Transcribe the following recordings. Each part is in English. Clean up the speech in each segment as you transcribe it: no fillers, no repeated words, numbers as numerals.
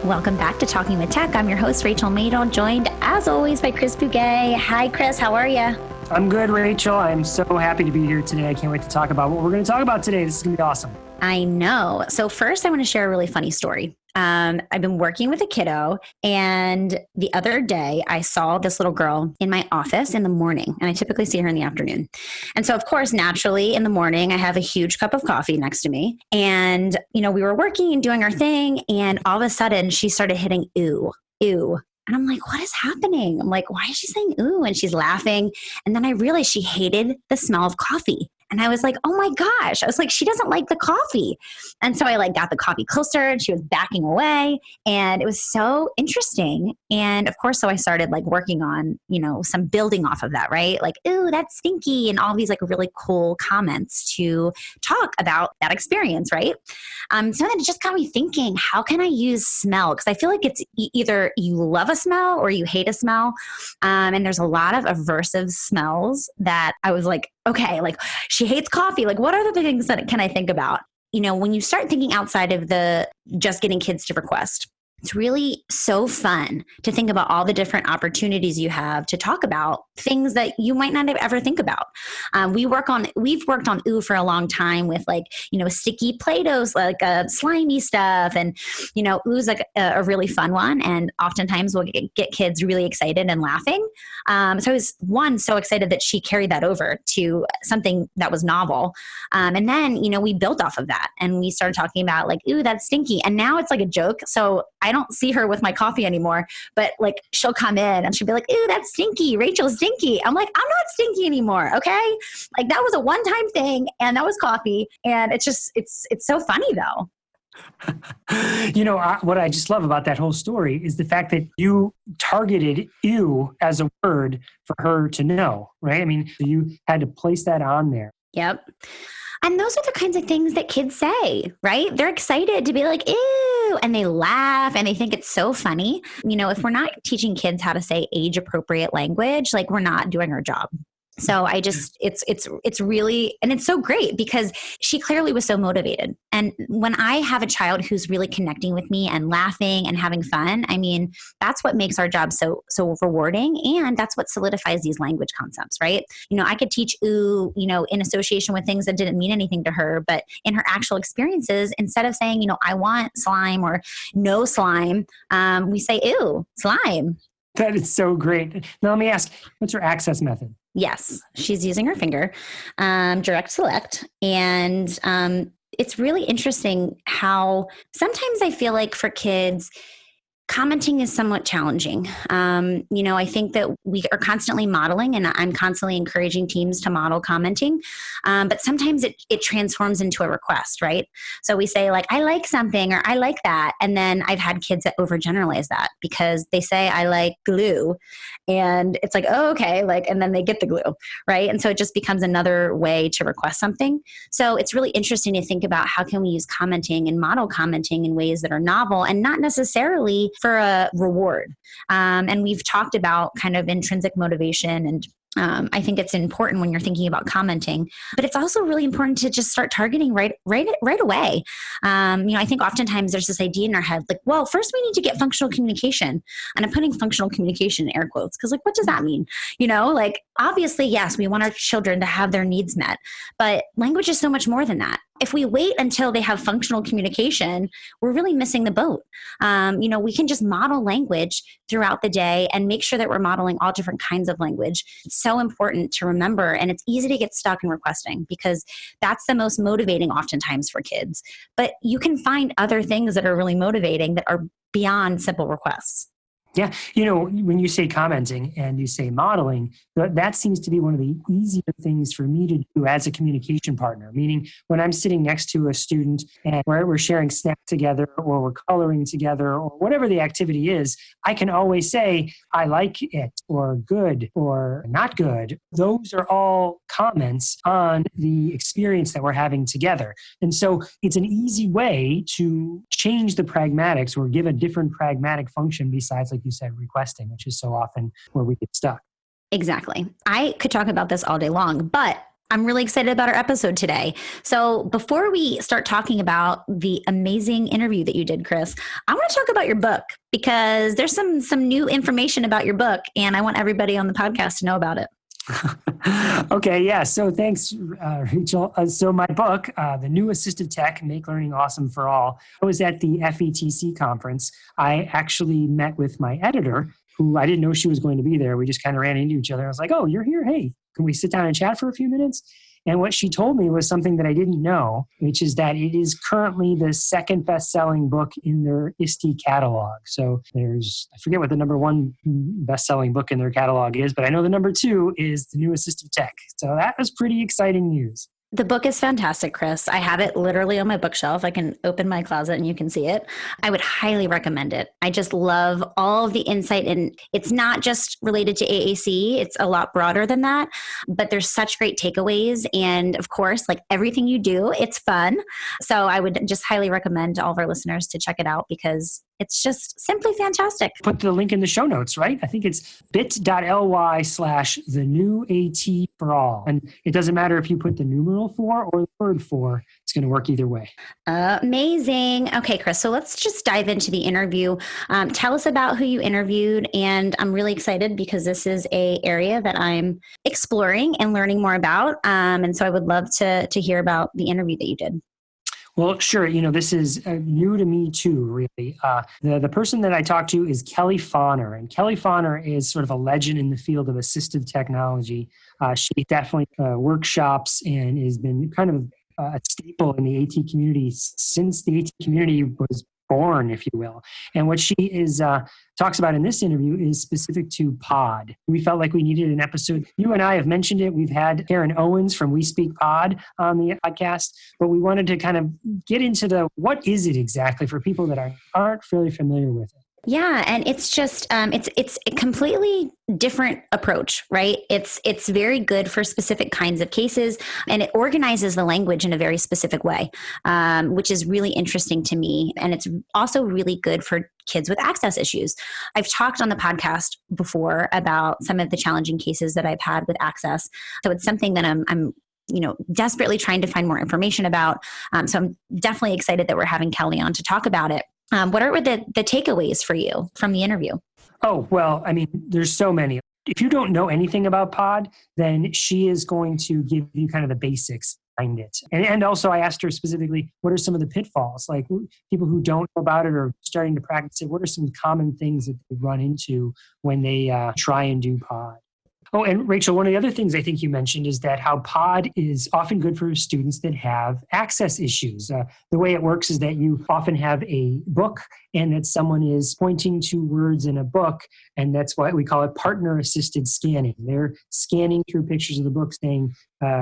Welcome back to Talking with Tech. I'm your host, Rachel Madel, joined as always by Chris Bouguet. Hi, Chris. How are you? I'm good, Rachel. I'm so happy to be here today. I can't wait to talk about what we're going to talk about today. This is going to be awesome. I know. So first, I want to share a really funny story. I've been working with a kiddo, and the other day I saw this little girl in my office in the morning, and I typically see her in the afternoon. And so, of course, naturally in the morning, I have a huge cup of coffee next to me. And, we were working and doing our thing, and all of a sudden she started hitting ooh, ooh. And I'm like, what is happening? I'm like, why is she saying ooh? And she's laughing. And then I realized she hated the smell of coffee. And I was like, oh my gosh. I was like, she doesn't like the coffee. And so I got the coffee closer and she was backing away. And it was so interesting. And of course, so I started working on, some building off of that, right? Like, ooh, that's stinky. And all these really cool comments to talk about that experience, right? So then it just got me thinking, how can I use smell? Because I feel like it's either you love a smell or you hate a smell. And there's a lot of aversive smells that I was like, okay, she hates coffee. What are the things that can I think about? When you start thinking outside of the just getting kids to request, it's really so fun to think about all the different opportunities you have to talk about things that you might not ever think about. We've worked on ooh for a long time with sticky Play-Dohs, slimy stuff. And, ooh's a really fun one. And oftentimes we'll get kids really excited and laughing. So I was so excited that she carried that over to something that was novel. And then, we built off of that and we started talking about ooh, that's stinky. And now it's a joke. So I don't see her with my coffee anymore, but she'll come in and she'll be like, ooh, that's stinky. Rachel's stinky. I'm like, I'm not stinky anymore. Okay. That was a one-time thing and that was coffee. And it's so funny though. What I just love about that whole story is the fact that you targeted ew as a word for her to know, right? I mean, you had to place that on there. Yep. And those are the kinds of things that kids say, right? They're excited to be like, ew, and they laugh and they think it's so funny. If we're not teaching kids how to say age-appropriate language, we're not doing our job. So it's really, and it's so great because she clearly was so motivated. And when I have a child who's really connecting with me and laughing and having fun, I mean, that's what makes our job so rewarding. And that's what solidifies these language concepts, right? I could teach ooh, in association with things that didn't mean anything to her, but in her actual experiences, instead of saying, I want slime or no slime, we say, ew, slime. That is so great. Now let me ask, what's her access method? Yes, she's using her finger, direct select. And it's really interesting how sometimes I feel like for kids, commenting is somewhat challenging. I think that we are constantly modeling and I'm constantly encouraging teams to model commenting. But sometimes it transforms into a request, right? So we say I like something or I like that. And then I've had kids that overgeneralize that because they say I like glue and it's oh, okay. And then they get the glue, right? And so it just becomes another way to request something. So it's really interesting to think about how can we use commenting and model commenting in ways that are novel and not necessarily for a reward. And we've talked about kind of intrinsic motivation and I think it's important when you're thinking about commenting, but it's also really important to just start targeting right away. I think oftentimes there's this idea in our head, well, first we need to get functional communication. And I'm putting functional communication in air quotes because what does that mean? Obviously, yes, we want our children to have their needs met, but language is so much more than that. If we wait until they have functional communication, we're really missing the boat. We can just model language throughout the day and make sure that we're modeling all different kinds of language. It's so important to remember, and it's easy to get stuck in requesting because that's the most motivating oftentimes for kids. But you can find other things that are really motivating that are beyond simple requests. Yeah. When you say commenting and you say modeling, that seems to be one of the easier things for me to do as a communication partner, meaning when I'm sitting next to a student and we're sharing snacks together or we're coloring together or whatever the activity is, I can always say, I like it or good or not good. Those are all comments on the experience that we're having together. And so it's an easy way to change the pragmatics or give a different pragmatic function besides, like you said, requesting, which is so often where we get stuck. Exactly. I could talk about this all day long, but I'm really excited about our episode today. So before we start talking about the amazing interview that you did, Chris, I want to talk about your book because there's some new information about your book, and I want everybody on the podcast to know about it. Okay, yeah. So thanks, Rachel. So my book, The New Assistive Tech, Make Learning Awesome for All, I was at the FETC conference. I actually met with my editor, who I didn't know she was going to be there. We just kind of ran into each other. I was like, oh, you're here? Hey, can we sit down and chat for a few minutes? And what she told me was something that I didn't know, which is that it is currently the second best-selling book in their ISTE catalog. So I forget what the number one best-selling book in their catalog is, but I know the number two is The New Assistive Tech. So that was pretty exciting news. The book is fantastic, Chris. I have it literally on my bookshelf. I can open my closet and you can see it. I would highly recommend it. I just love all of the insight, and it's not just related to AAC. It's a lot broader than that, but there's such great takeaways. And of course, like everything you do, it's fun. So I would just highly recommend to all of our listeners to check it out because it's just simply fantastic. Put the link in the show notes, right? I think it's bit.ly/the new AT for all. And it doesn't matter if you put the numeral 4 or the word 4, it's going to work either way. Amazing. Okay, Chris, so let's just dive into the interview. Tell us about who you interviewed. And I'm really excited because this is an area that I'm exploring and learning more about. And so I would love to hear about the interview that you did. Well, sure. This is new to me too, really. The person that I talked to is Kelly Fonner. And Kelly Fonner is sort of a legend in the field of assistive technology. She definitely workshops and has been kind of a staple in the AT community since the AT community was born, if you will. And what she talks about in this interview is specific to PODD. We felt like we needed an episode. You and I have mentioned it. We've had Karen Owens from We Speak PODD on the podcast, but we wanted to kind of get into what is it exactly for people that aren't fairly familiar with it. Yeah, and it's just it's a completely different approach, right? It's very good for specific kinds of cases, and it organizes the language in a very specific way, which is really interesting to me. And it's also really good for kids with access issues. I've talked on the podcast before about some of the challenging cases that I've had with access, so it's something that I'm desperately trying to find more information about. So I'm definitely excited that we're having Kelly on to talk about it. What are the takeaways for you from the interview? Oh, well, I mean, there's so many. If you don't know anything about PODD, then she is going to give you kind of the basics behind it. And also I asked her specifically, what are some of the pitfalls? Like people who don't know about it or starting to practice it, what are some common things that they run into when they try and do PODD? Oh, and Rachel, one of the other things I think you mentioned is that how PODD is often good for students that have access issues. The way it works is that you often have a book and that someone is pointing to words in a book, and that's why we call it partner-assisted scanning. They're scanning through pictures of the book saying,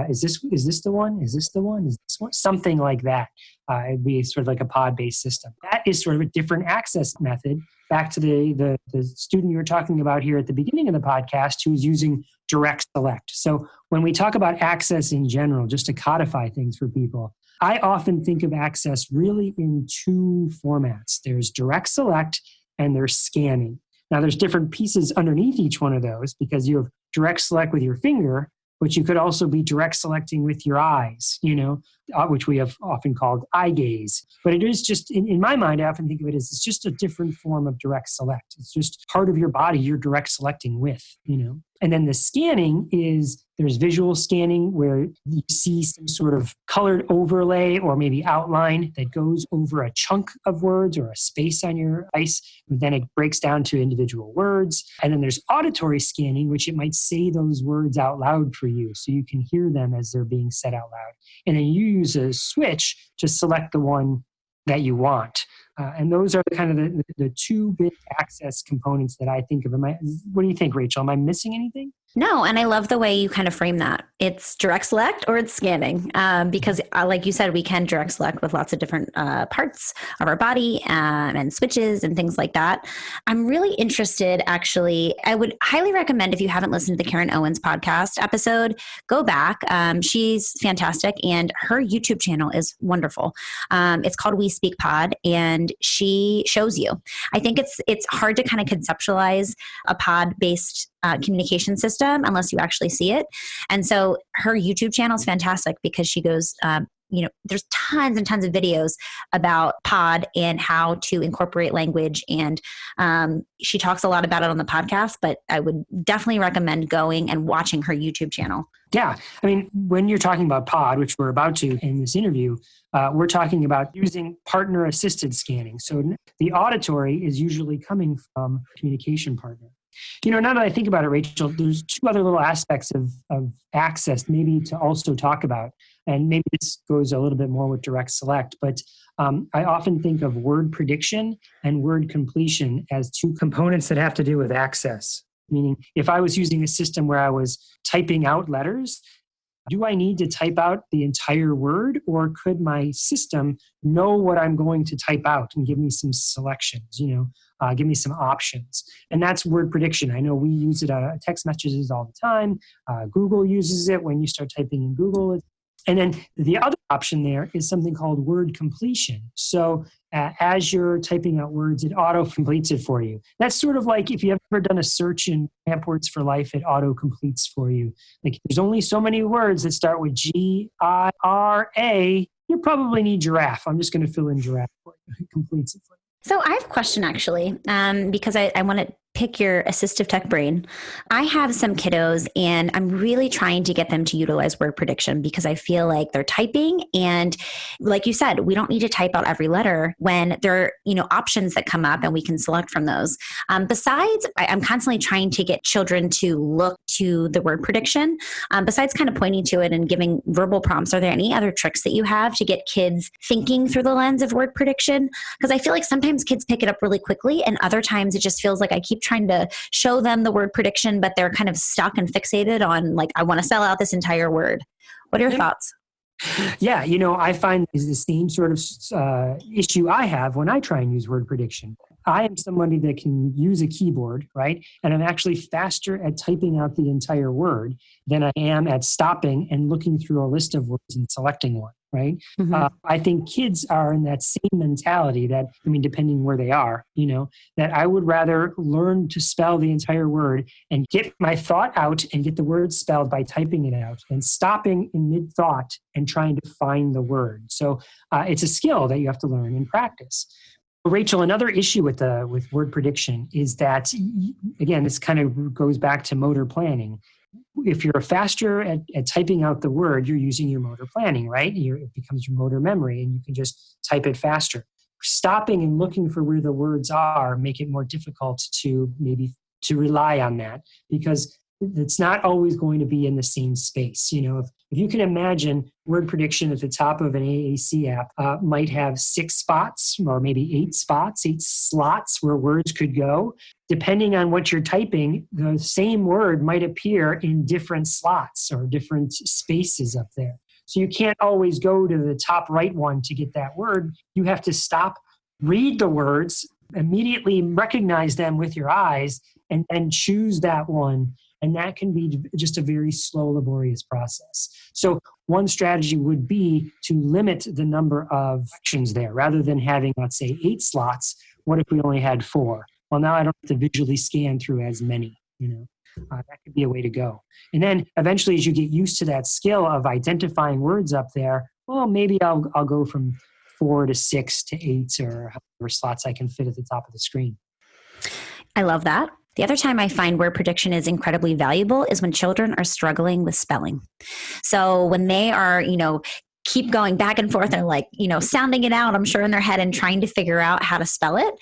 is this the one? Is this the one? Is this one? Something like that. It'd be sort of like a PODD-based system. That is sort of a different access method. Back to the student you were talking about here at the beginning of the podcast who's using direct select. So when we talk about access in general, just to codify things for people, I often think of access really in two formats. There's direct select and there's scanning. Now there's different pieces underneath each one of those because you have direct select with your finger, but you could also be direct selecting with your eyes, which we have often called eye gaze. But it is just, in my mind, I often think of it as it's just a different form of direct select. It's just part of your body you're direct selecting with, And then the scanning is, there's visual scanning where you see some sort of colored overlay or maybe outline that goes over a chunk of words or a space on your device. Then it breaks down to individual words. And then there's auditory scanning, which it might say those words out loud for you so you can hear them as they're being said out loud. And then you use a switch to select the one that you want. And those are kind of the two big access components that I think of. What do you think, Rachel? Am I missing anything? No, and I love the way you kind of frame that. It's direct select or it's scanning because like you said, we can direct select with lots of different parts of our body and switches and things like that. I'm really interested, actually. I would highly recommend if you haven't listened to the Karen Owens podcast episode, go back. She's fantastic and her YouTube channel is wonderful. It's called We Speak PODD and she shows you. I think it's hard to kind of conceptualize a PODD-based communication system unless you actually see it. And so her YouTube channel is fantastic because she goes, there's tons and tons of videos about PODD and how to incorporate language. And she talks a lot about it on the podcast, but I would definitely recommend going and watching her YouTube channel. Yeah. I mean, when you're talking about PODD, which we're about to in this interview, we're talking about using partner-assisted scanning. So the auditory is usually coming from a communication partner. Now that I think about it, Rachel, there's two other little aspects of access maybe to also talk about. And maybe this goes a little bit more with direct select, but I often think of word prediction and word completion as two components that have to do with access. Meaning, if I was using a system where I was typing out letters, do I need to type out the entire word, or could my system know what I'm going to type out and give me some selections, give me some options? And that's word prediction. I know we use it on text messages all the time. Google uses it when you start typing in Google. And then the other option there is something called word completion. So as you're typing out words, it auto-completes it for you. That's sort of like if you've ever done a search in Amp Words for Life, it auto-completes for you. Like there's only so many words that start with G-I-R-A. You probably need giraffe. I'm just going to fill in giraffe for you. It completes it for you. So I have a question actually, because I want to pick your assistive tech brain. I have some kiddos and I'm really trying to get them to utilize word prediction because I feel like they're typing. And like you said, we don't need to type out every letter when there are, options that come up and we can select from those. Besides, I'm constantly trying to get children to look to the word prediction. Besides kind of pointing to it and giving verbal prompts, are there any other tricks that you have to get kids thinking through the lens of word prediction? Because I feel like sometimes kids pick it up really quickly and other times it just feels like I keep trying to show them the word prediction, but they're kind of stuck and fixated on like, I want to spell out this entire word. What are your thoughts? Yeah, I find is the same sort of issue I have when I try and use word prediction. I am somebody that can use a keyboard, right? And I'm actually faster at typing out the entire word than I am at stopping and looking through a list of words and selecting one, right? Mm-hmm. I think kids are in that same mentality that, depending where they are, that I would rather learn to spell the entire word and get my thought out and get the word spelled by typing it out than stopping in mid-thought and trying to find the word. So it's a skill that you have to learn and practice. Rachel, another issue with word prediction is that, again, this kind of goes back to motor planning. If you're faster at typing out the word, you're using your motor planning, right? It becomes your motor memory and you can just type it faster. Stopping and looking for where the words are make it more difficult to rely on that because it's not always going to be in the same space. If you can imagine word prediction at the top of an AAC app might have 6 spots or maybe 8 spots, 8 slots where words could go. Depending on what you're typing, the same word might appear in different slots or different spaces up there. So you can't always go to the top right one to get that word. You have to stop, read the words, immediately recognize them with your eyes, and choose that one. And that can be just a very slow, laborious process. So one strategy would be to limit the number of sections there. Rather than having, let's say, 8 slots, what if we only had 4? Well, now I don't have to visually scan through as many. That could be a way to go. And then eventually, as you get used to that skill of identifying words up there, well, maybe I'll go from 4 to 6 to 8 or however slots I can fit at the top of the screen. I love that. The other time I find word prediction is incredibly valuable is when children are struggling with spelling. So when they are, keep going back and forth and sounding it out, I'm sure in their head and trying to figure out how to spell it,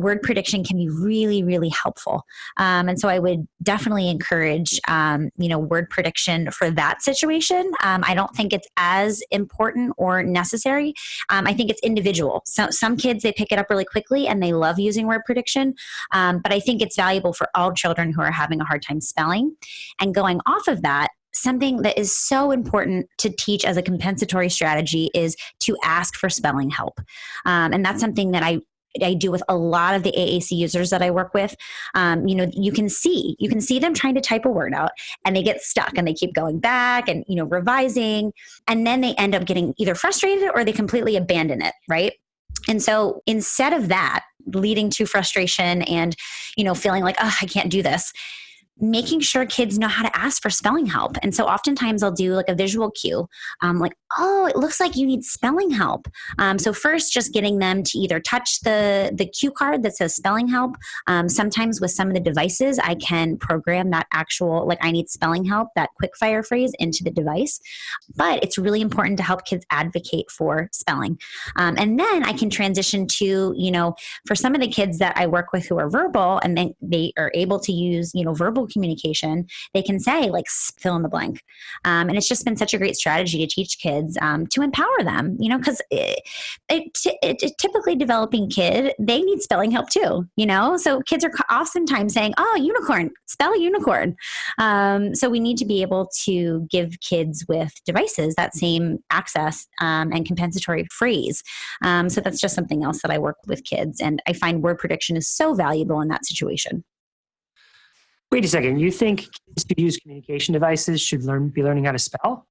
word prediction can be really, really helpful. And so I would definitely encourage, word prediction for that situation. I don't think it's as important or necessary. I think it's individual. So some kids, they pick it up really quickly and they love using word prediction. But I think it's valuable for all children who are having a hard time spelling. And going off of that, something that is so important to teach as a compensatory strategy is to ask for spelling help. And that's something that I do with a lot of the AAC users that I work with. You can see them trying to type a word out and they get stuck and they keep going back and, revising. And then they end up getting either frustrated or they completely abandon it, right? And so instead of that leading to frustration and, feeling like, oh, I can't do this, making sure kids know how to ask for spelling help. And so oftentimes I'll do like a visual cue, like, oh, it looks like you need spelling help. So first, just getting them to either touch the cue card that says spelling help. Sometimes with some of the devices, I can program that actual, like, I need spelling help, that quick fire phrase into the device. But it's really important to help kids advocate for spelling. And then I can transition to, for some of the kids that I work with who are verbal and then they are able to use, verbal communication, they can say like fill in the blank. And it's just been such a great strategy to teach kids to empower them, because typically developing kid, they need spelling help too, so kids are oftentimes saying, oh, unicorn, spell unicorn. So we need to be able to give kids with devices that same access and compensatory phrase. So that's just something else that I work with kids. And I find word prediction is so valuable in that situation. Wait a second. You think kids who use communication devices should be learning how to spell?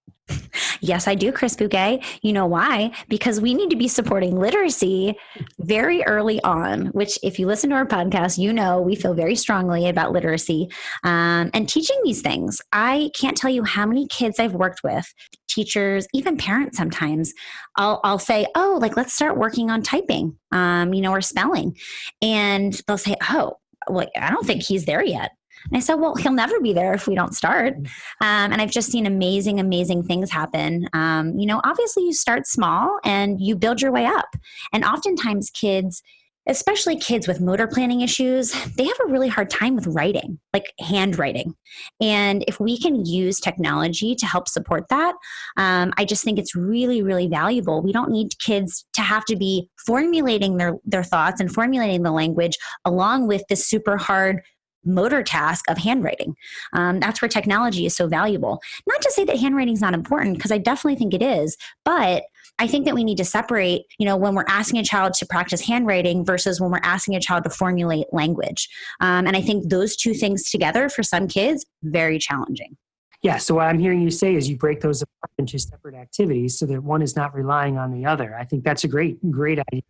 Yes, I do, Chris Bouquet. You know why? Because we need to be supporting literacy very early on, which if you listen to our podcast, we feel very strongly about literacy and teaching these things. I can't tell you how many kids I've worked with, teachers, even parents sometimes. I'll say, oh, like, let's start working on typing, or spelling. And they'll say, oh, well, I don't think he's there yet. And I said, well, he'll never be there if we don't start. And I've just seen amazing, amazing things happen. Obviously you start small and you build your way up. And oftentimes kids, especially kids with motor planning issues, they have a really hard time with writing, like handwriting. And if we can use technology to help support that, I just think it's really, really valuable. We don't need kids to have to be formulating their thoughts and formulating the language along with this super hard motor task of handwriting. That's where technology is so valuable. Not to say that handwriting is not important, because I definitely think it is, but I think that we need to separate, when we're asking a child to practice handwriting versus when we're asking a child to formulate language. And I think those two things together for some kids, very challenging. Yeah. So what I'm hearing you say is you break those apart into separate activities so that one is not relying on the other. I think that's a great idea.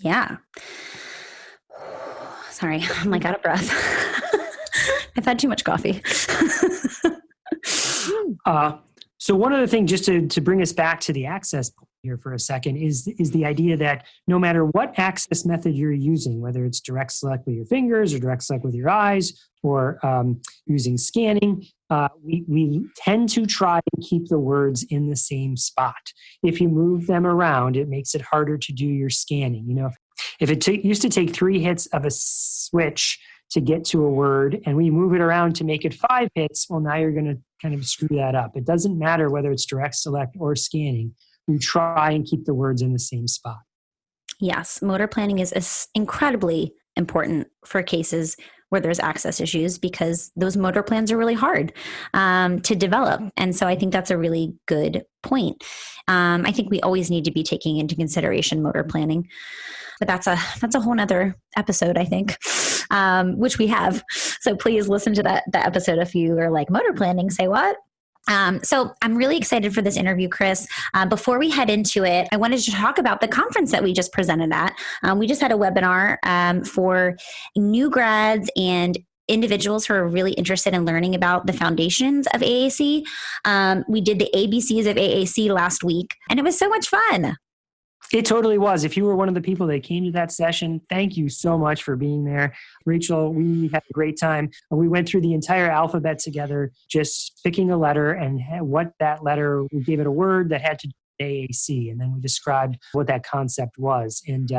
Yeah. Sorry, I'm like out of breath. I've had too much coffee. So one other thing, just to bring us back to the access point here for a second, is the idea that no matter what access method you're using, whether it's direct select with your fingers or direct select with your eyes or using scanning, we tend to try and keep the words in the same spot. If you move them around, it makes it harder to do your scanning. If it used to take 3 hits of a switch to get to a word and we move it around to make it 5 hits, well, now you're going to kind of screw that up. It doesn't matter whether it's direct select or scanning. We try and keep the words in the same spot. Yes, motor planning is incredibly important for cases where there's access issues, because those motor plans are really hard to develop. And so I think that's a really good point. I think we always need to be taking into consideration motor planning, but that's a whole nother episode, I think, which we have. So please listen to that episode if you are like, motor planning, say what? So I'm really excited for this interview, Chris. Before we head into it, I wanted to talk about the conference that we just presented at. We just had a webinar for new grads and individuals who are really interested in learning about the foundations of AAC. We did the ABCs of AAC last week, and it was so much fun. It totally was. If you were one of the people that came to that session, thank you so much for being there. Rachel, we had a great time. We went through the entire alphabet together, just picking a letter and what that letter, we gave it a word that had to do with AAC, and then we described what that concept was. And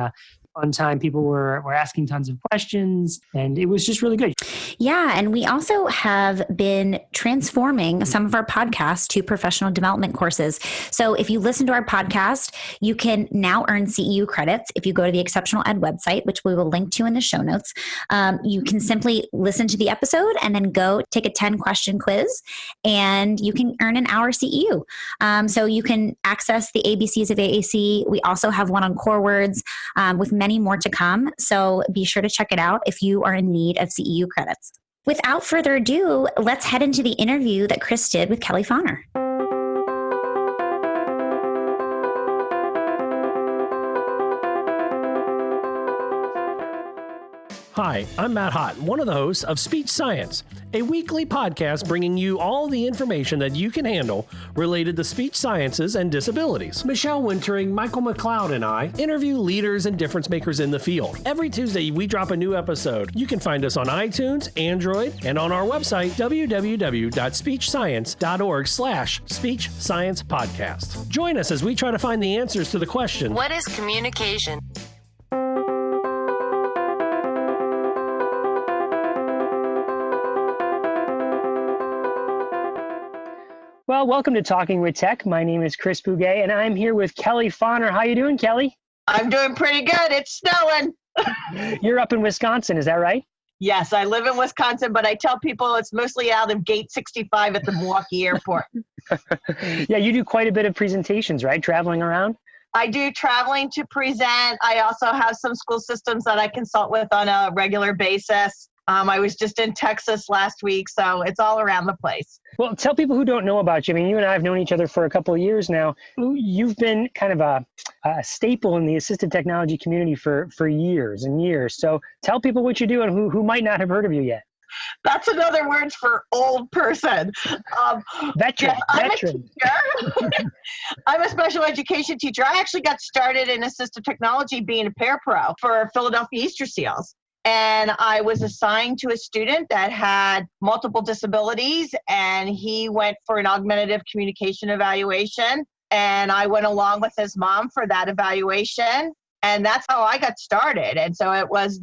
fun time. People were asking tons of questions, and it was just really good. Yeah, and we also have been transforming some of our podcasts to professional development courses. So if you listen to our podcast, you can now earn CEU credits if you go to the Exceptional Ed website, which we will link to in the show notes. You can simply listen to the episode and then go take a 10-question quiz, and you can earn an hour CEU. So you can access the ABCs of AAC. We also have one on core words with many more to come. So be sure to check it out if you are in need of CEU credits. Without further ado, let's head into the interview that Chris did with Kelly Fonner. Hi, I'm Matt Hott, one of the hosts of Speech Science, a weekly podcast bringing you all the information that you can handle related to speech sciences and disabilities. Michelle Wintering, Michael McLeod, and I interview leaders and difference makers in the field. Every Tuesday, we drop a new episode. You can find us on iTunes, Android, and on our website, www.speechscience.org/Speech Science Podcast. Join us as we try to find the answers to the question, what is communication? Well, welcome to Talking with Tech. My name is Chris Bouguet, and I'm here with Kelly Fonner. How you doing, Kelly? I'm doing pretty good. It's snowing. You're up in Wisconsin, is that right? Yes, I live in Wisconsin, but I tell people it's mostly out of Gate 65 at the Milwaukee Airport. Yeah, you do quite a bit of presentations, right? Traveling around? I do traveling to present. I also have some school systems that I consult with on a regular basis. I was just in Texas last week, so it's all around the place. Well, tell people who don't know about you. I mean, you and I have known each other for a couple of years now. You've been kind of a staple in the assistive technology community for years and years. So tell people what you do and who might not have heard of you yet. That's another word for old person. Veteran. I'm a teacher. I'm a special education teacher. I actually got started in assistive technology being a parapro for Philadelphia Easter Seals. And I was assigned to a student that had multiple disabilities, and he went for an augmentative communication evaluation. And I went along with his mom for that evaluation. And that's how I got started. And so it was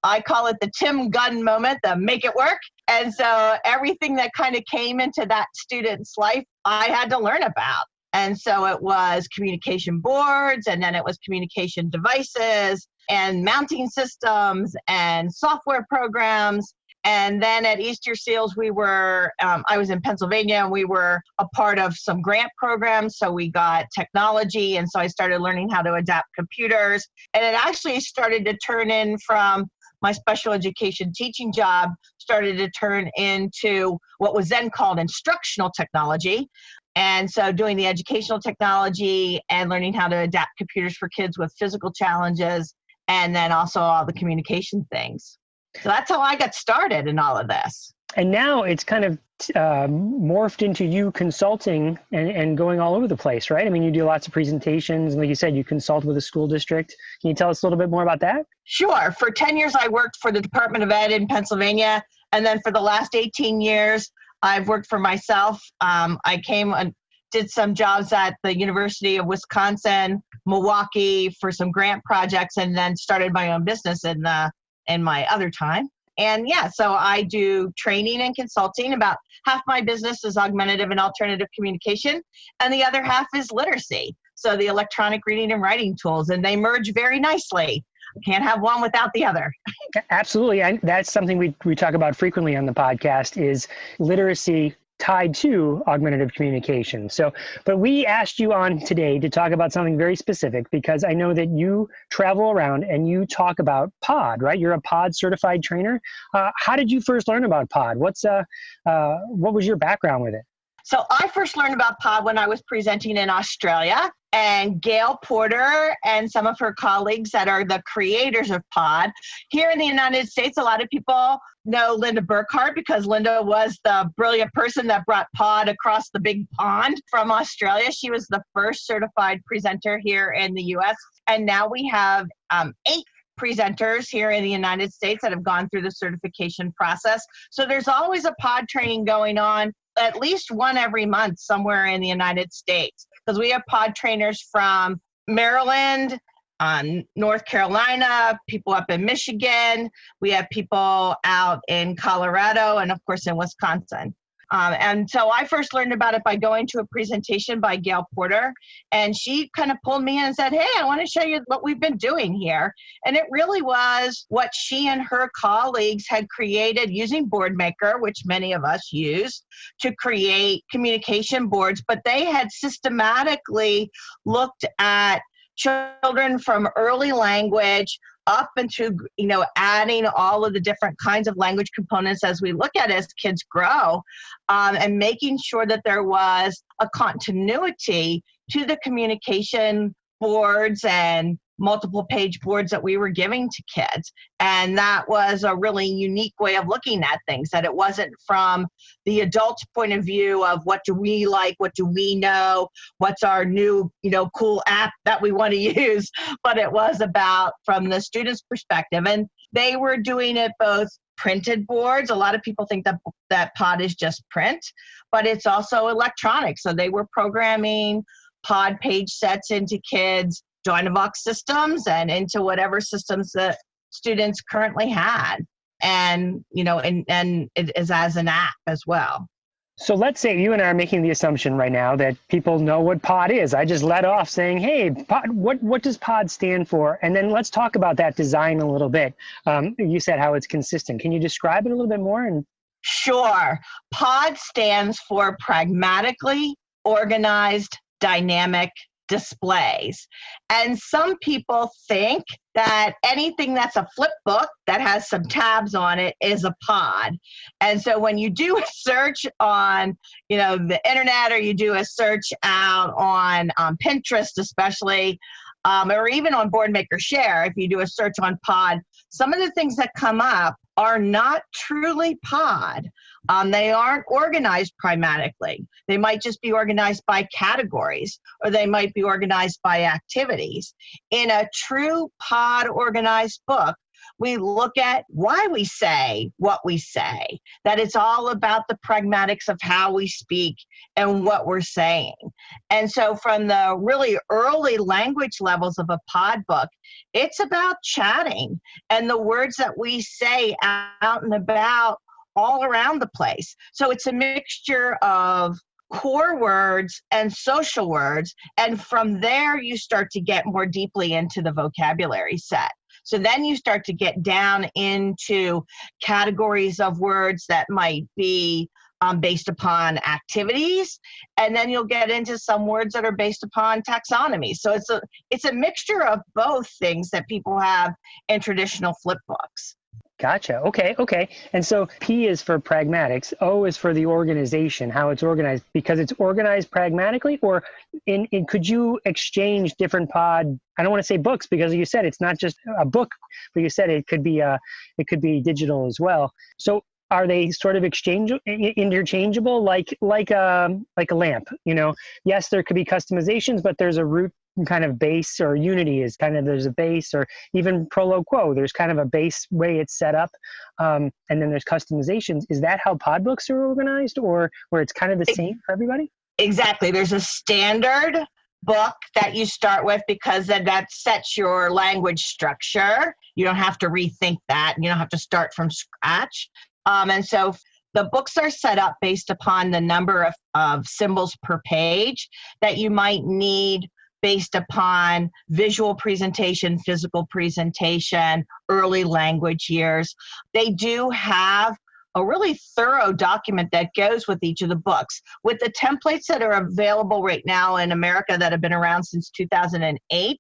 I call it the Tim Gunn moment, the make it work. And so everything that kind of came into that student's life, I had to learn about. And so it was communication boards, and then it was communication devices and mounting systems and software programs. And then at Easter Seals, I was in Pennsylvania, and we were a part of some grant programs. So we got technology. And so I started learning how to adapt computers. And it actually started to turn in from my special education teaching job, started to turn into what was then called instructional technology. And so doing the educational technology and learning how to adapt computers for kids with physical challenges, and then also all the communication things. So that's how I got started in all of this. And now it's kind of morphed into you consulting and going all over the place, right? I mean, you do lots of presentations. And like you said, you consult with a school district. Can you tell us a little bit more about that? Sure. For 10 years, I worked for the Department of Ed in Pennsylvania. And then for the last 18 years, I've worked for myself. I came and did some jobs at the University of Wisconsin, Milwaukee for some grant projects, and then started my own business in my other time. And yeah, so I do training and consulting. About half my business is augmentative and alternative communication, and the other half is literacy. So the electronic reading and writing tools, and they merge very nicely. Can't have one without the other. Absolutely. And that's something we talk about frequently on the podcast is literacy tied to augmentative communication. But we asked you on today to talk about something very specific because I know that you travel around and you talk about PODD, right? You're a PODD certified trainer. How did you first learn about PODD? What was your background with it? So I first learned about PODD when I was presenting in Australia, and Gail Porter and some of her colleagues that are the creators of PODD. Here in the United States, a lot of people know Linda Burkhart because Linda was the brilliant person that brought PODD across the big pond from Australia. She was the first certified presenter here in the US. And now we have 8 presenters here in the United States that have gone through the certification process. So there's always a PODD training going on, at least one every month somewhere in the United States, because we have PODD trainers from Maryland, North Carolina, people up in Michigan. We have people out in Colorado and, of course, in Wisconsin. And so I first learned about it by going to a presentation by Gail Porter, and she kind of pulled me in and said, hey, I want to show you what we've been doing here. And it really was what she and her colleagues had created using BoardMaker, which many of us use, to create communication boards. But they had systematically looked at children from early language up into, adding all of the different kinds of language components as we look at as kids grow, and making sure that there was a continuity to the communication boards and multiple page boards that we were giving to kids. And that was a really unique way of looking at things, that it wasn't from the adult's point of view of what do we like, what do we know, what's our new, cool app that we want to use, but it was about from the student's perspective. And they were doing it both printed boards. A lot of people think that PODD is just print, but it's also electronic. So they were programming PODD page sets into kids' Join-a-Box systems and into whatever systems that students currently had. And, and it is as an app as well. So let's say you and I are making the assumption right now that people know what PODD is. I just let off saying, hey, PODD, what does PODD stand for? And then let's talk about that design a little bit. You said how it's consistent. Can you describe it a little bit more? Sure. PODD stands for Pragmatically Organized Dynamic Displays. And some people think that anything that's a flip book that has some tabs on it is a PODD. And so when you do a search on, the internet, or you do a search out on Pinterest, especially, or even on Boardmaker Share, if you do a search on PODD, some of the things that come up are not truly PODD. They aren't organized pragmatically. They might just be organized by categories, or they might be organized by activities. In a true PODD organized book, we look at why we say what we say, that it's all about the pragmatics of how we speak and what we're saying. And so from the really early language levels of a PODD book, it's about chatting and the words that we say out and about all around the place. So it's a mixture of core words and social words. And from there, you start to get more deeply into the vocabulary set. So then you start to get down into categories of words that might be based upon activities, and then you'll get into some words that are based upon taxonomy. So it's a mixture of both things that people have in traditional flip books. Gotcha. Okay. And so P is for pragmatics, O is for the organization, how it's organized, because it's organized pragmatically, or could you exchange different PODD? I don't want to say books, because you said it's not just a book, but you said it could be digital as well. So are they sort of interchangeable, like a lamp? Yes, there could be customizations, but there's a root kind of base, or Unity is kind of, there's a base, or even Prolo Quo, there's kind of a base way it's set up, and then there's customizations. Is that how PODD books are organized, or where it's kind of the same for everybody? Exactly. There's a standard book that you start with, because then that sets your language structure. You don't have to rethink that. You don't have to start from scratch. And so the books are set up based upon the number of symbols per page that you might need, based upon visual presentation, physical presentation, early language years. They do have a really thorough document that goes with each of the books. With the templates that are available right now in America that have been around since 2008,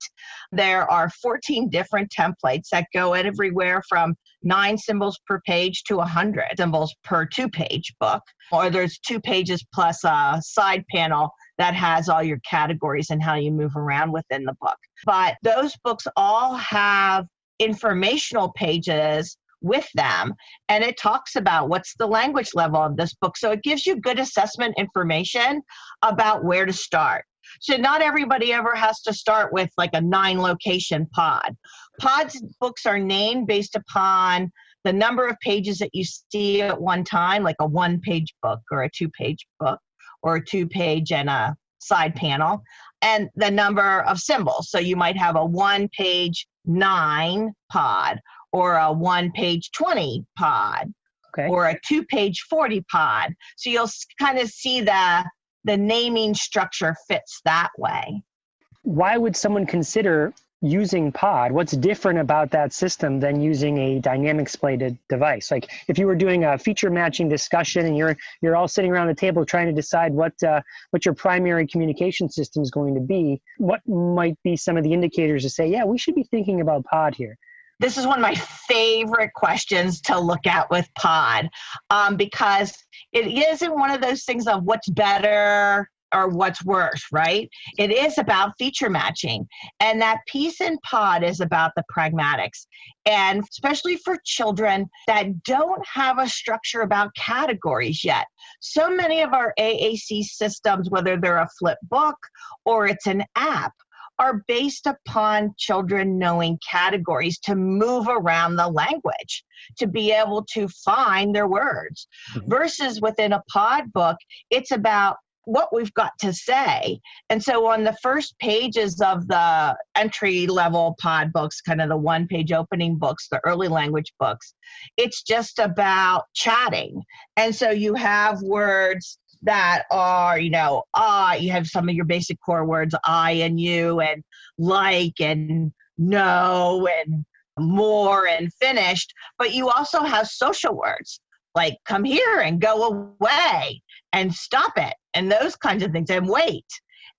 there are 14 different templates that go everywhere from 9 symbols per page to 100 symbols per 2-page book. Or there's 2 pages plus a side panel that has all your categories and how you move around within the book. But those books all have informational pages with them, and it talks about what's the language level of this book. So it gives you good assessment information about where to start. So not everybody ever has to start with like a 9-location PODD. PODD books are named based upon the number of pages that you see at one time, like a 1-page book or a 2-page book, or a 2-page and a side panel, and the number of symbols. So you might have a 1-page 9 PODD, or a 1-page 20 PODD, okay, or a 2-page 40 PODD. So you'll kind of see the naming structure fits that way. Why would someone consider using PODD? What's different about that system than using a dynamic display device? Like if you were doing a feature matching discussion and you're all sitting around the table trying to decide what your primary communication system is going to be, what might be some of the indicators to say, yeah, we should be thinking about PODD here? This is one of my favorite questions to look at with PODD, because it isn't one of those things of what's better, or what's worse, right? It is about feature matching. And that piece in PODD is about the pragmatics. And especially for children that don't have a structure about categories yet. So many of our AAC systems, whether they're a flip book or it's an app, are based upon children knowing categories to move around the language, to be able to find their words. Versus within a PODD book, it's about what we've got to say. And so on the first pages of the entry-level PODD books, kind of the one-page opening books, the early language books, it's just about chatting. And so you have words that are, you have some of your basic core words, I and you, and like, and no, and more, and finished. But you also have social words like come here and go away and stop it and those kinds of things and wait.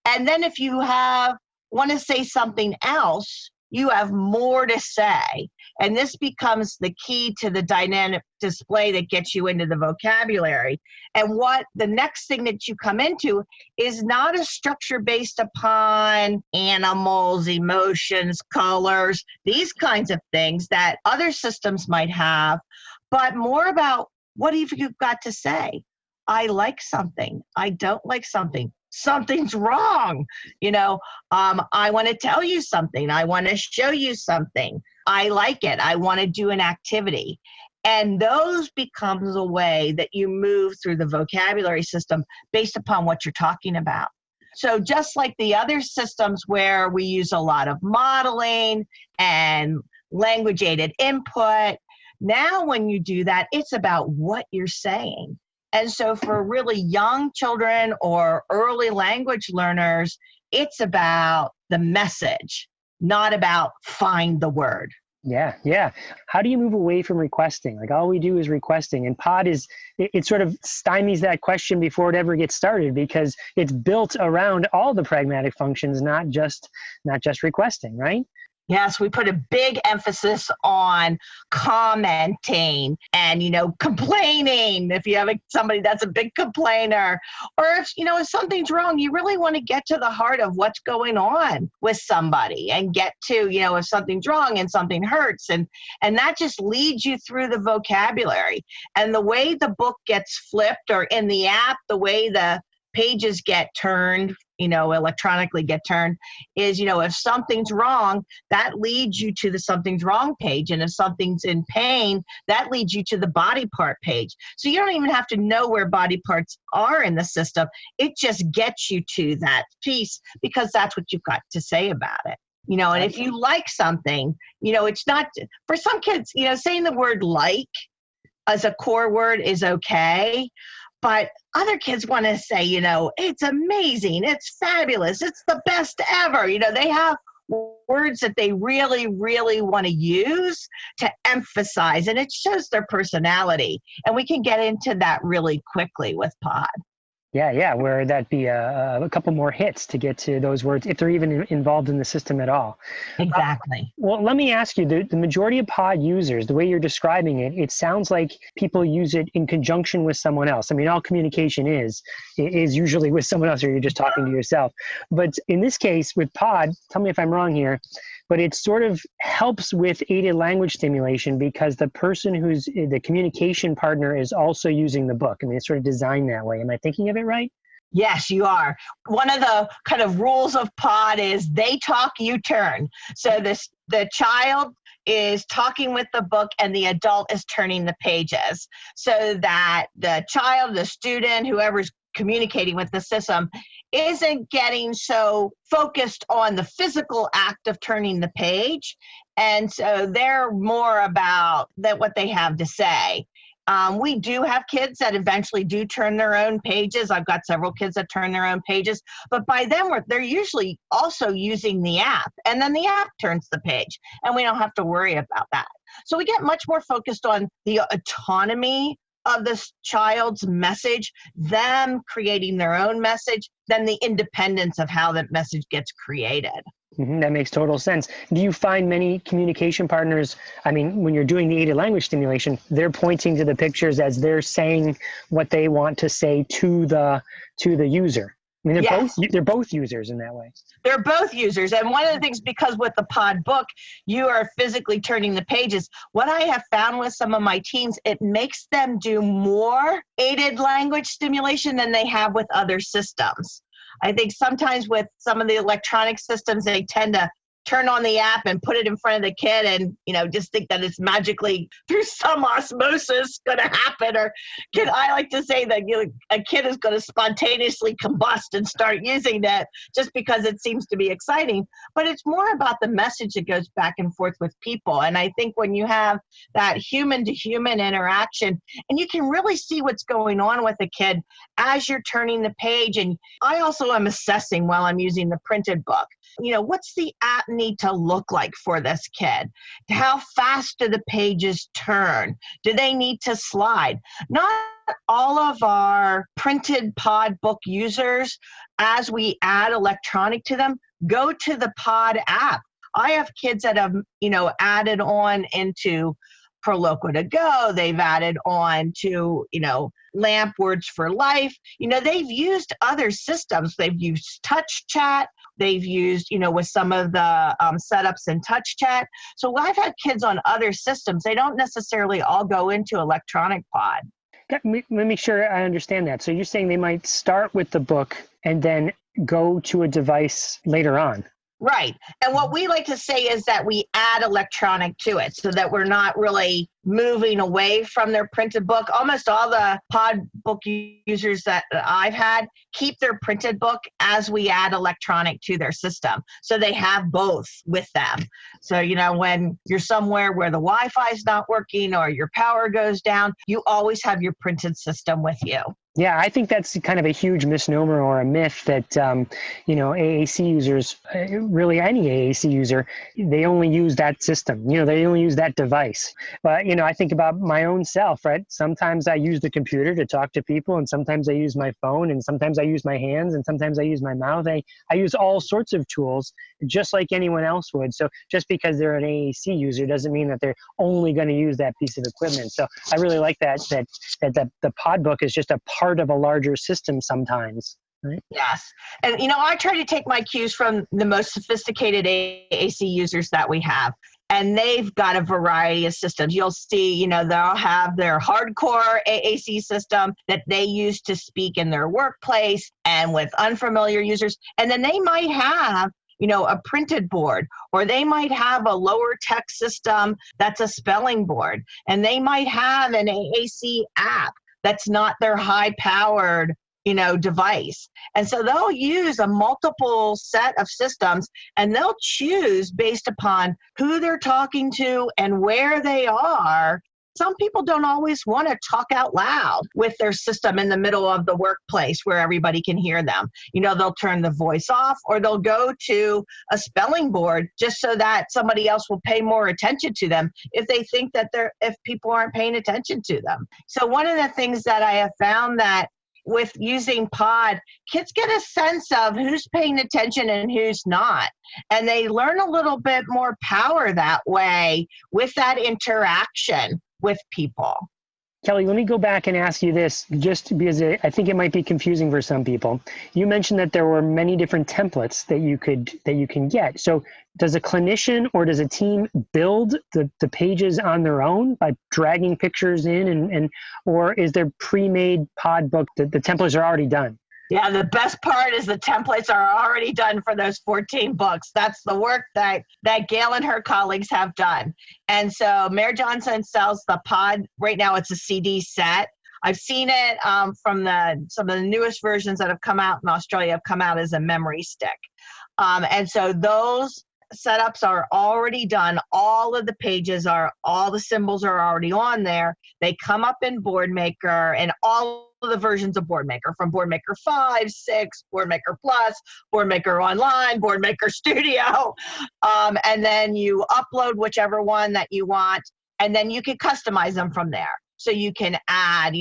And then if you want to say something else, you have more to say. And this becomes the key to the dynamic display that gets you into the vocabulary. And what the next thing that you come into is not a structure based upon animals, emotions, colors, these kinds of things that other systems might have, but more about what have you got to say? I like something. I don't like something. Something's wrong. I want to tell you something. I want to show you something. I like it. I want to do an activity. And those becomes a way that you move through the vocabulary system based upon what you're talking about. So just like the other systems where we use a lot of modeling and language-aided input, now when you do that, it's about what you're saying. And so for really young children or early language learners, it's about the message, not about find the word. Yeah. How do you move away from requesting? Like all we do is requesting, and PODD it sort of stymies that question before it ever gets started because it's built around all the pragmatic functions, not just requesting, right? Yes, we put a big emphasis on commenting and, complaining. If you have somebody that's a big complainer, or if something's wrong, you really want to get to the heart of what's going on with somebody and get to, if something's wrong and something hurts. And that just leads you through the vocabulary. And the way the book gets flipped, or in the app, the way the pages get turned, electronically get turned, is, if something's wrong, that leads you to the something's wrong page. And if something's in pain, that leads you to the body part page. So you don't even have to know where body parts are in the system. It just gets you to that piece because that's what you've got to say about it. And if you like something, it's not, for some kids, saying the word like as a core word is okay. But other kids want to say, it's amazing, it's fabulous, it's the best ever. They have words that they really, really want to use to emphasize, and it shows their personality. And we can get into that really quickly with PODD. Yeah, where that'd be a couple more hits to get to those words, if they're even involved in the system at all. Exactly. Well, let me ask you, the majority of PODD users, the way you're describing it, it sounds like people use it in conjunction with someone else. I mean, all communication is usually with someone else, or you're just talking to yourself. But in this case, with PODD, tell me if I'm wrong here, but it sort of helps with aided language stimulation because the person who's the communication partner is also using the book, and it's sort of designed that way. Am I thinking of it right? Yes, you are. One of the kind of rules of PODD is they talk, you turn. So the child is talking with the book and the adult is turning the pages, so that the child, the student, whoever's communicating with the system isn't getting so focused on the physical act of turning the page. And so they're more about what they have to say. We do have kids that eventually do turn their own pages. I've got several kids that turn their own pages, but by then they're usually also using the app, and then the app turns the page, and we don't have to worry about that. So we get much more focused on the autonomy of this child's message, them creating their own message, than the independence of how that message gets created. Mm-hmm, that makes total sense. Do you find many communication partners, I mean, when you're doing the aided language stimulation, they're pointing to the pictures as they're saying what they want to say to the user? I mean, Yes. they're both users in that way. They're both users. And one of the things, because with the Pod book, you are physically turning the pages. What I have found with some of my teams, it makes them do more aided language stimulation than they have with other systems. I think sometimes with some of the electronic systems, they tend to turn on the app and put it in front of the kid and, just think that it's magically through some osmosis going to happen. Or I like to say that a kid is going to spontaneously combust and start using that just because it seems to be exciting. But it's more about the message that goes back and forth with people. And I think when you have that human to human interaction, and you can really see what's going on with a kid as you're turning the page. And I also am assessing while I'm using the printed book, what's the app need to look like for this kid? How fast do the pages turn? Do they need to slide? Not all of our printed Pod book users, as we add electronic to them, go to the Pod app. I have kids that have, added on into Proloquo to Go. They've added on to, Lamp Words for Life. They've used other systems. They've used Touch Chat. They've used, with some of the setups in Touch Chat. So I've had kids on other systems. They don't necessarily all go into electronic Pod. Let me make sure I understand that. So you're saying they might start with the book and then go to a device later on. Right. And what we like to say is that we add electronic to it so that we're not really moving away from their printed book. Almost all the Pod book users that I've had keep their printed book as we add electronic to their system. So they have both with them. So, when you're somewhere where the Wi-Fi is not working or your power goes down, you always have your printed system with you. Yeah, I think that's kind of a huge misnomer or a myth that, AAC users, really any AAC user, they only use that system. They only use that device. But, I think about my own self, right? Sometimes I use the computer to talk to people, and sometimes I use my phone, and sometimes I use my hands, and sometimes I use my mouth. I use all sorts of tools just like anyone else would. So just because they're an AAC user doesn't mean that they're only going to use that piece of equipment. So I really like that the Pod book is just a part of a larger system sometimes. Right? Yes. And, I try to take my cues from the most sophisticated AAC users that we have. And they've got a variety of systems. You'll see, they'll have their hardcore AAC system that they use to speak in their workplace and with unfamiliar users. And then they might have a printed board, or they might have a lower tech system that's a spelling board. And they might have an AAC app that's not their high-powered, device. And so they'll use a multiple set of systems, and they'll choose based upon who they're talking to and where they are. Some people don't always want to talk out loud with their system in the middle of the workplace where everybody can hear them. They'll turn the voice off, or they'll go to a spelling board just so that somebody else will pay more attention to them if they think that if people aren't paying attention to them. So one of the things that I have found that with using Pod, kids get a sense of who's paying attention and who's not. And they learn a little bit more power that way with that interaction with people. Kelly, let me go back and ask you this, just because I think it might be confusing for some people. You mentioned that there were many different templates that you can get. So does a clinician or does a team build the pages on their own by dragging pictures in, or is there pre-made Pod book that the templates are already done? Yeah, the best part is the templates are already done for those 14 books. That's the work that Gail and her colleagues have done. And so Mayor Johnson sells the Pod. Right now it's a CD set. I've seen it from some of the newest versions that have come out in Australia have come out as a memory stick. And so those setups are already done. All of the pages all the symbols are already on there. They come up in BoardMaker and all of the versions of BoardMaker, from BoardMaker 5, 6, BoardMaker Plus, BoardMaker Online, BoardMaker Studio. And then you upload whichever one that you want, and then you can customize them from there. So you can add,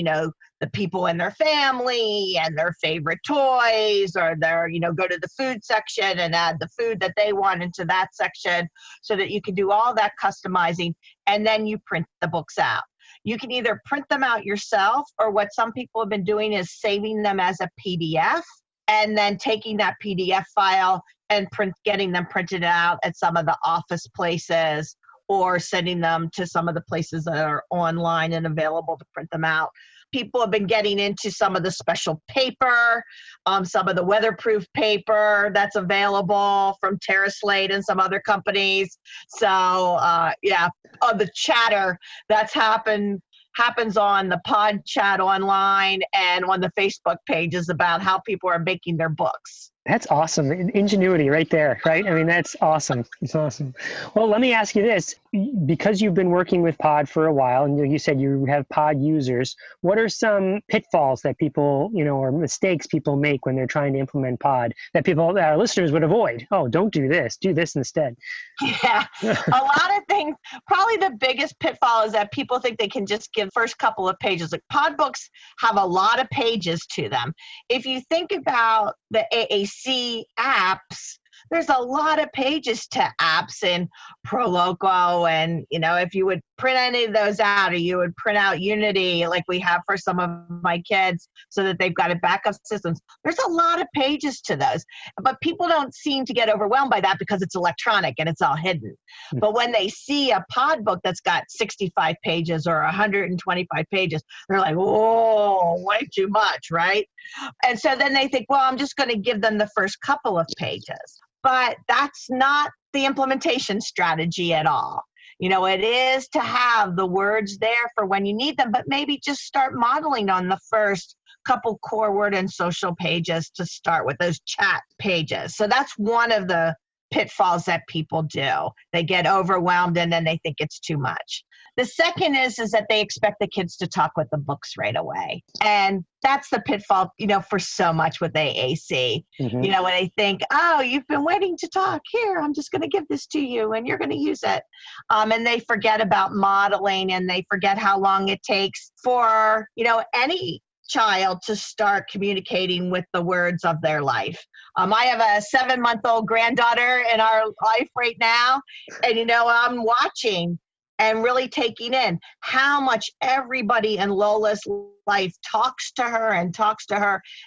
the people in their family and their favorite toys, or go to the food section and add the food that they want into that section, so that you can do all that customizing, and then you print the books out. You can either print them out yourself, or what some people have been doing is saving them as a PDF and then taking that PDF file and getting them printed out at some of the office places, or sending them to some of the places that are online and available to print them out. People have been getting into some of the special paper, some of the weatherproof paper that's available from TerraSlate and some other companies. So the chatter that's happens on the pod chat online and on the Facebook pages about how people are making their books. That's awesome. Ingenuity right there, right? I mean, that's awesome. It's awesome. Well, let me ask you this. Because you've been working with PODD for a while, and you said you have PODD users, what are some pitfalls that people, or mistakes people make when they're trying to implement PODD that our listeners would avoid? Oh, don't do this instead. Yeah, a lot of things. Probably the biggest pitfall is that people think they can just give first couple of pages. Like PODD books have a lot of pages to them. If you think about the AAC apps, there's a lot of pages to apps in ProLoco, and if you would print any of those out, or you would print out Unity like we have for some of my kids so that they've got a backup systems, there's a lot of pages to those. But people don't seem to get overwhelmed by that because it's electronic and it's all hidden. But when they see a PODD book that's got 65 pages or 125 pages, they're like, whoa, way too much, right? And so then they think, well, I'm just going to give them the first couple of pages. But that's not the implementation strategy at all. It is to have the words there for when you need them, but maybe just start modeling on the first couple core word and social pages to start with, those chat pages. So that's one of the pitfalls that people do. They get overwhelmed and then they think it's too much. The second is that they expect the kids to talk with the books right away. And that's the pitfall, for so much with AAC. Mm-hmm. When they think, oh, you've been waiting to talk. Here, I'm just going to give this to you and you're going to use it. And they forget about modeling, and they forget how long it takes for, any child to start communicating with the words of their life. I have a 7-month-old granddaughter in our life right now, and I'm watching and really taking in how much everybody in Lola's life talks to her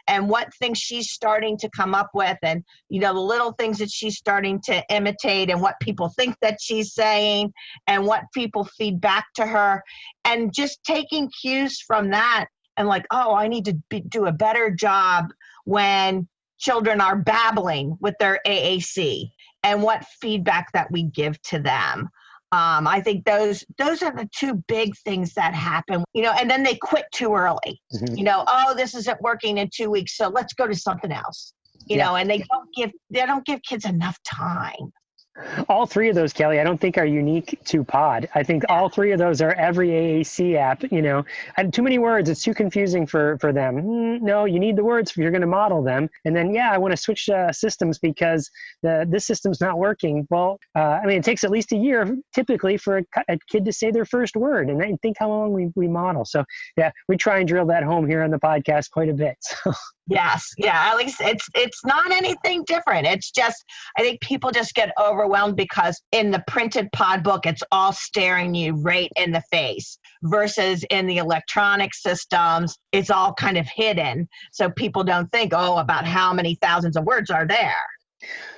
and what things she's starting to come up with, and the little things that she's starting to imitate, and what people think that she's saying, and what people feed back to her, and just taking cues from that. And like, oh, I need to do a better job when children are babbling with their AAC, and what feedback that we give to them. I think those are the two big things that happen, and then they quit too early. Mm-hmm. Oh, this isn't working in 2 weeks, so let's go to something else. And they don't give kids enough time. All three of those, Kelly, I don't think are unique to PODD. I think all three of those are every AAC app. And too many words, it's too confusing for them. No, you need the words if you're going to model them. And then, I want to switch systems because this system's not working. Well, it takes at least a year typically for a kid to say their first word. And I think how long we model. So we try and drill that home here on the podcast quite a bit. So. Yes. Yeah. At least it's not anything different. It's just, I think people just get overwhelmed because in the printed PODD book, it's all staring you right in the face, versus in the electronic systems, it's all kind of hidden. So people don't think, about how many thousands of words are there.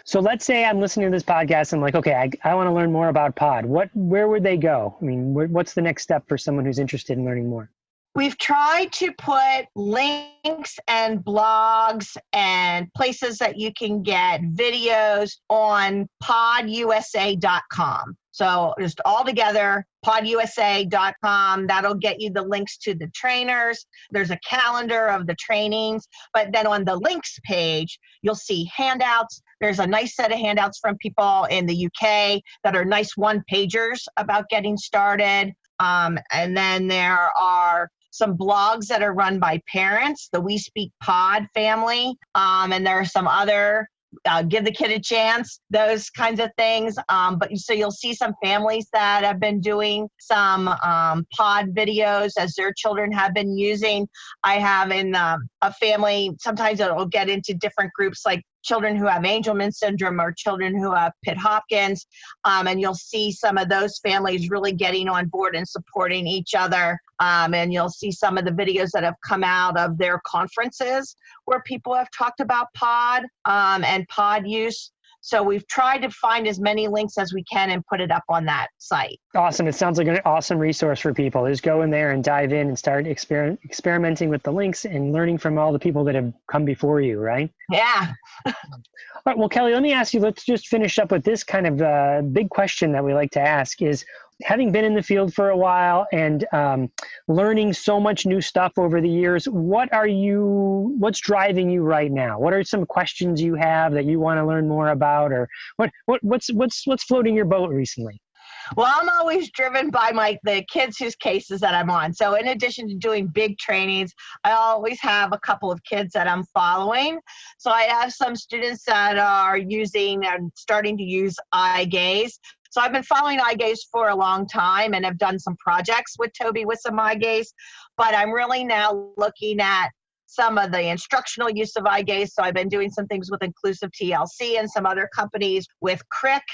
So let's say I'm listening to this podcast. I'm like, okay, I want to learn more about PODD. Where would they go? What's the next step for someone who's interested in learning more? We've tried to put links and blogs and places that you can get videos on poddusa.com. So just all together, poddusa.com. That'll get you the links to the trainers. There's a calendar of the trainings. But then on the links page, you'll see handouts. There's a nice set of handouts from people in the UK that are nice one-pagers about getting started. And then there are some blogs that are run by parents, the We Speak PODD family, and there are some other Give the Kid a Chance, those kinds of things. But so you'll see some families that have been doing some PODD videos as their children have been using. I have in a family, sometimes it'll get into different groups like children who have Angelman syndrome or children who have Pitt-Hopkins. And you'll see some of those families really getting on board and supporting each other And you'll see some of the videos that have come out of their conferences where people have talked about PODD and PODD use. So we've tried to find as many links as we can and put it up on that site. Awesome. It sounds like an awesome resource for people. Just go in there and dive in and start experimenting with the links and learning from all the people that have come before you, right? Yeah. All right. Well, Kelly, let me ask you, let's just finish up with this kind of big question that we like to ask is, having been in the field for a while and learning so much new stuff over the years, what's driving you right now? What are some questions you have that you want to learn more about, or what's floating your boat recently? Well, I'm always driven by the kids whose cases that I'm on. So in addition to doing big trainings, I always have a couple of kids that I'm following. So I have some students that are using and starting to use eye gaze. So I've been following eye gaze for a long time and have done some projects with Toby with some eye gaze, but I'm really now looking at some of the instructional use of eye gaze. So I've been doing some things with Inclusive TLC and some other companies with Crick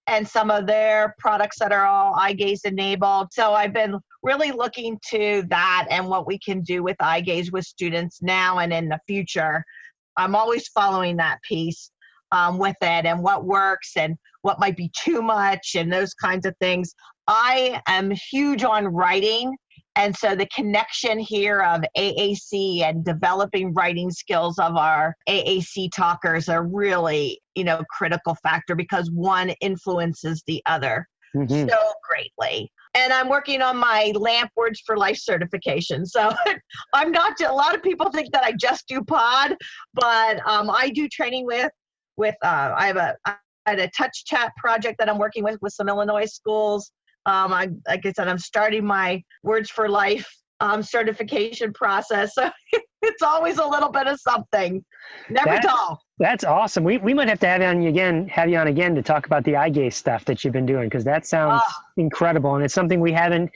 and some of their products that are all eye gaze enabled. So I've been really looking to that and what we can do with eye gaze with students now and in the future. I'm always following that piece with it and what works and what might be too much and those kinds of things. I am huge on writing. And so the connection here of AAC and developing writing skills of our AAC talkers are really, critical factor because one influences the other so greatly. And I'm working on my LAMP Words for Life certification. So I'm not, a lot of people think that I just do PODD, but I do training I had a touch chat project that I'm working with some Illinois schools. Like I said, I'm starting my Words for Life certification process. So it's always a little bit of something. Never dull. That's awesome. We might have to have you on again to talk about the eye gaze stuff that you've been doing, because that sounds incredible, and it's something we haven't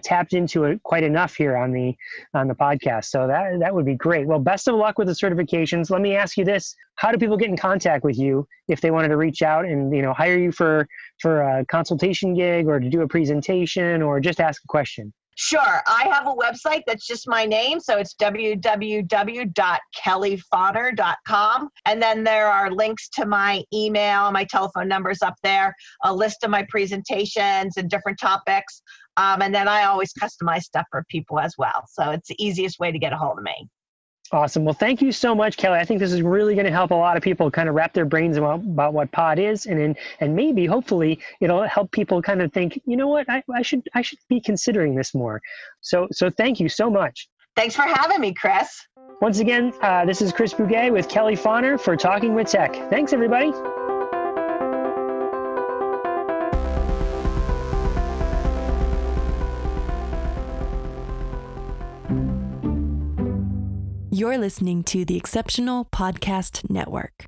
tapped into quite enough here on the podcast. So that would be great. Well, best of luck with the certifications. Let me ask you this: how do people get in contact with you if they wanted to reach out and hire you for a consultation gig, or to do a presentation, or just ask a question? Sure. I have a website that's just my name. So it's www.kellyfonner.com. And then there are links to my email, my telephone numbers up there, a list of my presentations and different topics. And then I always customize stuff for people as well. So it's the easiest way to get a hold of me. Awesome. Well, thank you so much, Kelly. I think this is really going to help a lot of people kind of wrap their brains about what PODD is, and maybe, hopefully, it'll help people kind of think, you know what, I should be considering this more. So thank you so much. Thanks for having me, Chris. Once again, this is Chris Bouguet with Kelly Fonner for Talking with Tech. Thanks, everybody. You're listening to the Exceptional Podcast Network.